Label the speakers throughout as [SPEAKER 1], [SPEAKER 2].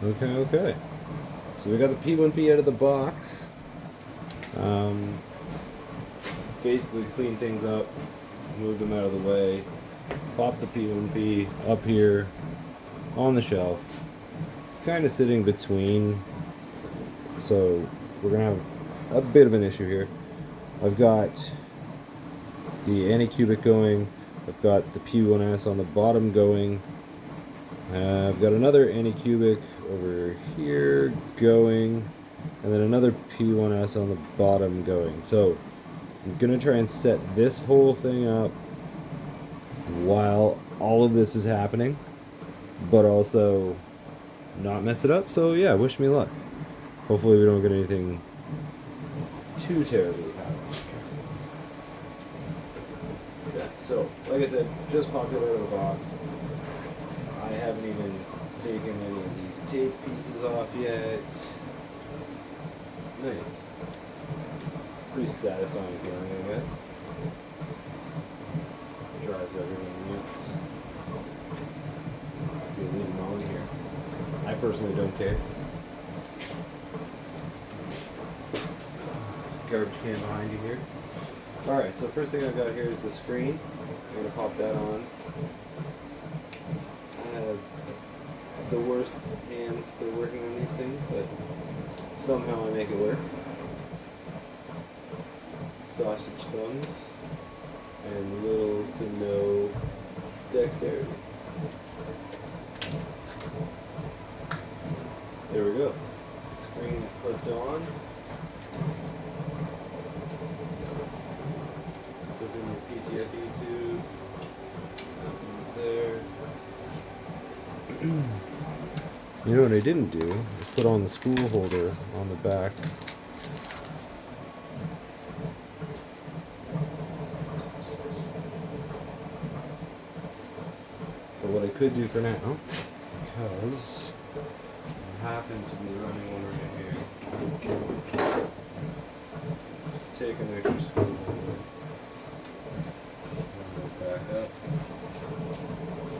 [SPEAKER 1] Okay. So we got the P1P out of the box. Basically cleaned things up, moved them out of the way, popped the P1P up here on the shelf. It's kind of sitting between, so we're gonna have a bit of an issue here. I've got the Anycubic going, I've got the P1S on the bottom going, I've got another Anycubic over here going, and then another P1S on the bottom going. So I'm gonna try and set this whole thing up while all of this is happening, but also not mess it up. So yeah, wish me luck. Hopefully we don't get anything too terribly happening. Yeah, so like I said, just popped it out of the box. I haven't even taken any of these tape pieces off yet. Nice. Pretty satisfying feeling, I guess. Drives everything nuts. If you leave them on here. I personally don't care. Garbage can behind you here. Alright, so first thing I've got here is the screen. I'm going to pop that on. I have the worst hands for working on these things, but somehow I make it work. Sausage thumbs and little to no dexterity. There we go. Screen is clipped on. Clip in the PTFE tube. Nothing's there. You know what I didn't do is put on the spool holder on the back. But what I could do for now, because I happen to be running one right here, take an extra spool holder, run this back up,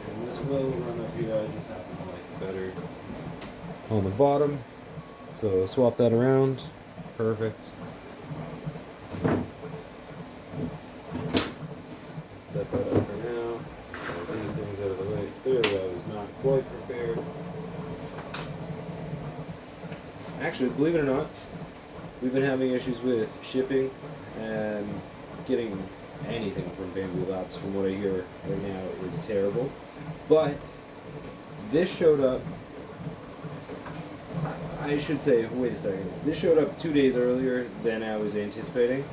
[SPEAKER 1] and this will run up here. I just happen to like it better on the bottom, so swap that around. Perfect. Set that up for now. These things out of the way. Clearly I was not quite prepared. Actually, believe it or not, we've been having issues with shipping and getting anything from Bamboo Labs. From what I hear right now is terrible. But this showed up, I should say, wait a second, this showed up 2 days earlier than I was anticipating,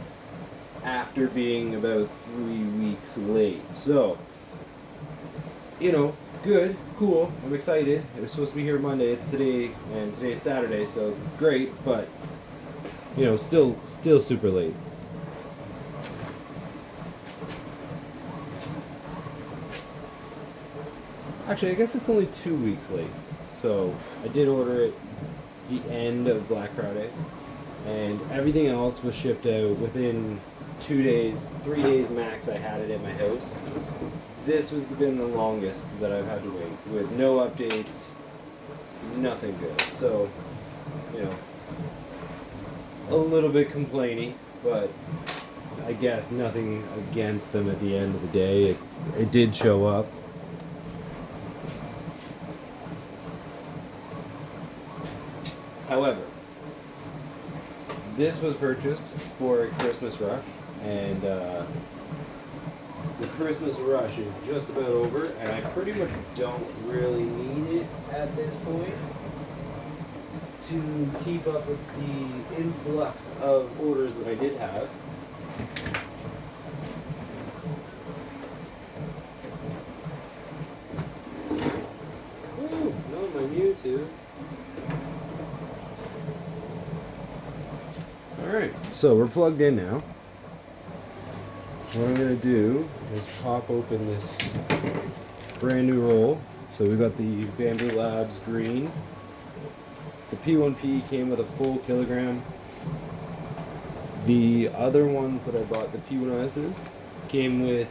[SPEAKER 1] after being about 3 weeks late. So, you know, good, cool, I'm excited. It was supposed to be here Monday, it's today, and today's Saturday, so great, but, you know, still super late. Actually, I guess it's only 2 weeks late. So, I did order it the end of Black Friday, and everything else was shipped out within 2 days, 3 days max. I had it at my house. This has been the longest that I've had to wait, with no updates, nothing good. So, you know, a little bit complainy, but I guess nothing against them at the end of the day. It did show up. However, this was purchased for a Christmas rush, and the Christmas rush is just about over, and I pretty much don't really need it at this point to keep up with the influx of orders that I did have. Ooh, no, my Mewtwo. Alright, so we're plugged in now. What I'm going to do is pop open this brand new roll. So we've got the Bamboo Labs green. The P1P came with a full kilogram. The other ones that I bought, the P1Ss, came with,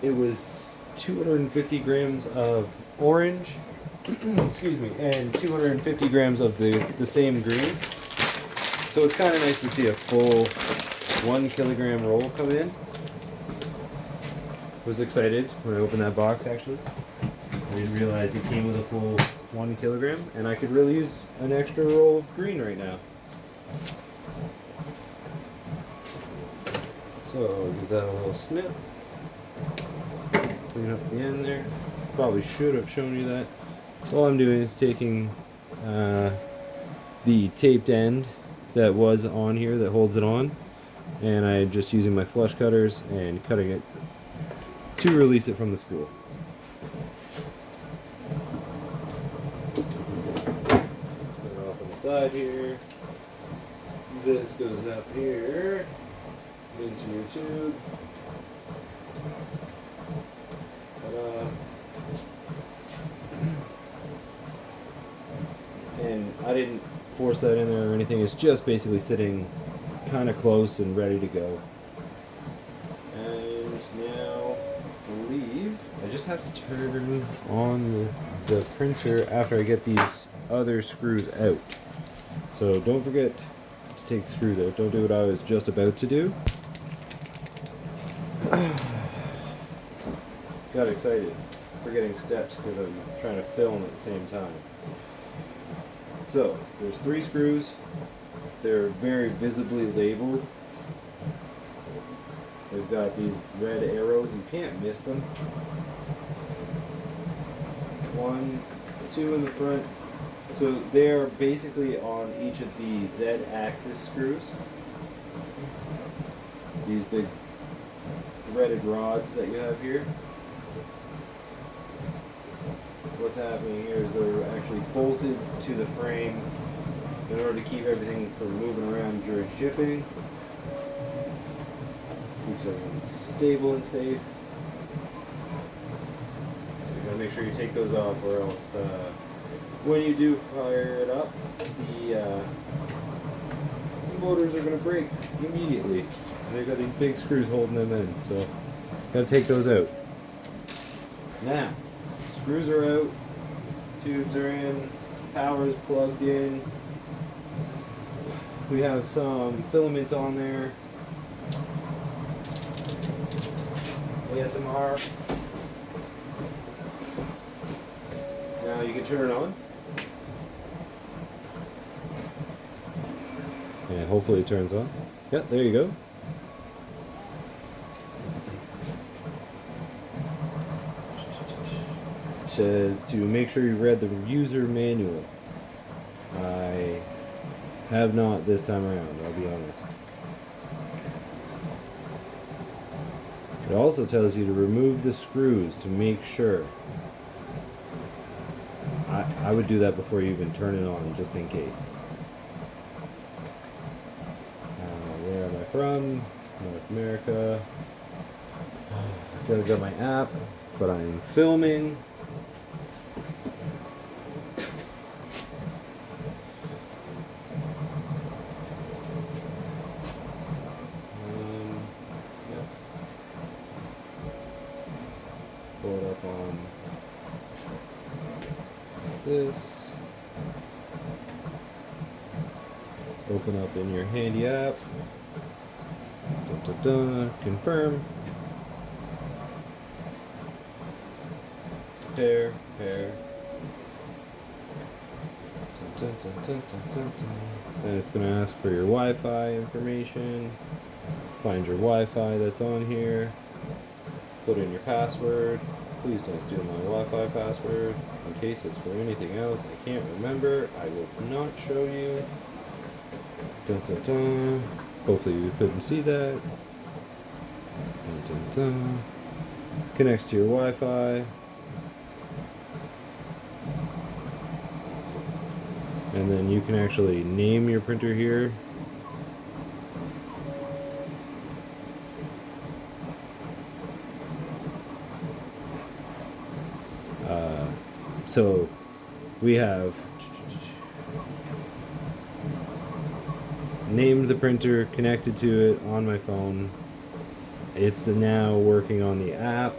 [SPEAKER 1] it was 250 grams of orange excuse me, and 250 grams of the same green. So it's kind of nice to see a full 1 kilogram roll come in. Was excited when I opened that box actually. I didn't realize it came with a full 1 kilogram, and I could really use an extra roll of green right now. So I'll give that a little snip. Clean up the end there. Probably should have shown you that. So all I'm doing is taking the taped end that was on here that holds it on, and I'm just using my flush cutters and cutting it to release it from the spool. Put it off on the side here. This goes up here into your tube. Ta-da. And I didn't force that in there or anything. It's just basically sitting kind of close and ready to go. And now, I believe I just have to turn on the printer after I get these other screws out. So don't forget to take the screws out. Don't do what I was just about to do. Got excited forgetting steps because I'm trying to film at the same time. So there's 3 screws. They're very visibly labeled. They've got these red arrows. You can't miss them. 1, 2 in the front. So they're basically on each of the Z-axis screws. These big threaded rods that you have here. What's happening here is they're actually bolted to the frame in order to keep everything from moving around during shipping. Keeps everything stable and safe. So you gotta make sure you take those off, or else when you do fire it up, the motors are gonna break immediately. And they've got these big screws holding them in, so gotta take those out. Now, screws are out, tubes are in, power is plugged in. We have some filament on there. ASMR. Now you can turn it on. And hopefully it turns on. Yep, there you go. Says to make sure you read the user manual. I have not this time around, I'll be honest. It also tells you to remove the screws to make sure. I would do that before you even turn it on, just in case. Where am I from? North America. Gotta go my app, but I'm filming. Pull it up on this. Open up in your handy app. Confirm. Pair. And it's going to ask for your Wi-Fi information. Find your Wi-Fi that's on here. Put in your password. Please don't steal my Wi-Fi password. In case it's for anything else I can't remember, I will not show you. Hopefully you couldn't see that. Connects to your Wi-Fi. And then you can actually name your printer here. So we have named the printer, connected to it on my phone. It's now working on the app.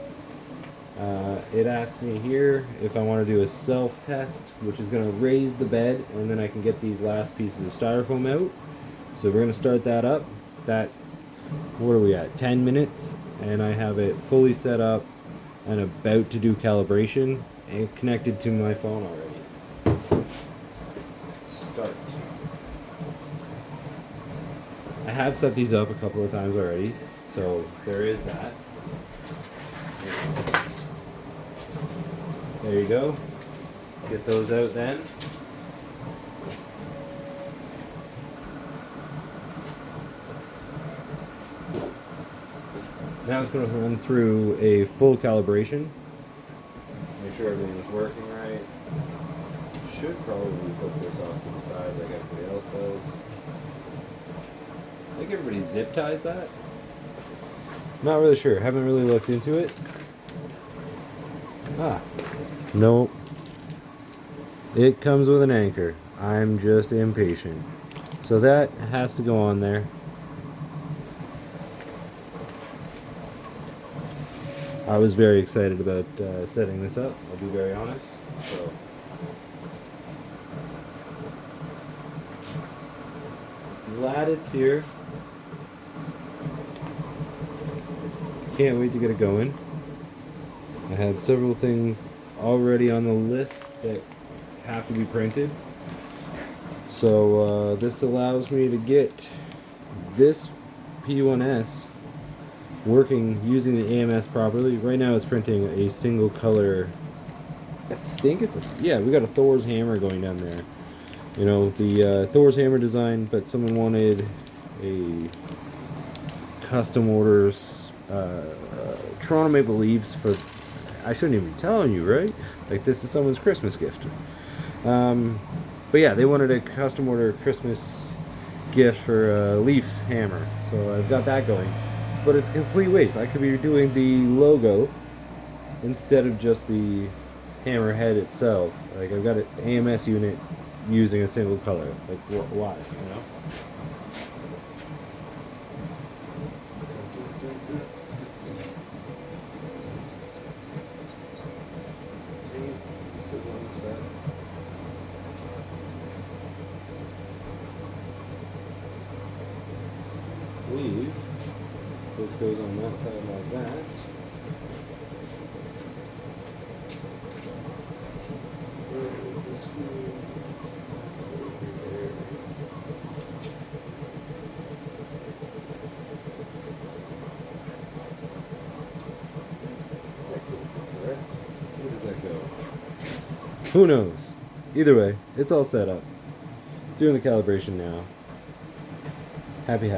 [SPEAKER 1] It asks me here if I want to do a self-test, which is going to raise the bed, and then I can get these last pieces of styrofoam out. So we're going to start that up. What are we at? 10 minutes, and I have it fully set up and about to do calibration and connected to my phone already. Start. I have set these up a couple of times already, so there is that. There you go. Get those out then. Now it's going to run through a full calibration. Make sure everything's working right. Should probably put this off to the side like everybody else does. I think everybody zip ties that. Not really sure. Haven't really looked into it. Nope. It comes with an anchor. I'm just impatient. So that has to go on there. I was very excited about setting this up, I'll be very honest. So, glad it's here. Can't wait to get it going. I have several things already on the list that have to be printed. So this allows me to get this P1S working using the AMS properly. Right now it's printing a single color. I think it's we got a Thor's hammer going down there. You know, the Thor's hammer design, but someone wanted a custom orders Toronto Maple Leafs for, I shouldn't even be telling you, right? Like, this is someone's Christmas gift. But yeah, they wanted a custom order Christmas gift for Leafs hammer. So I've got that going. But it's a complete waste. I could be doing the logo instead of just the hammer head itself. Like, I've got an AMS unit using a single color. Like, why, you know? Leave. This goes on that side like that. Where is the screw? Where does that go? Who knows? Either way, it's all set up. Doing the calibration now. Happy.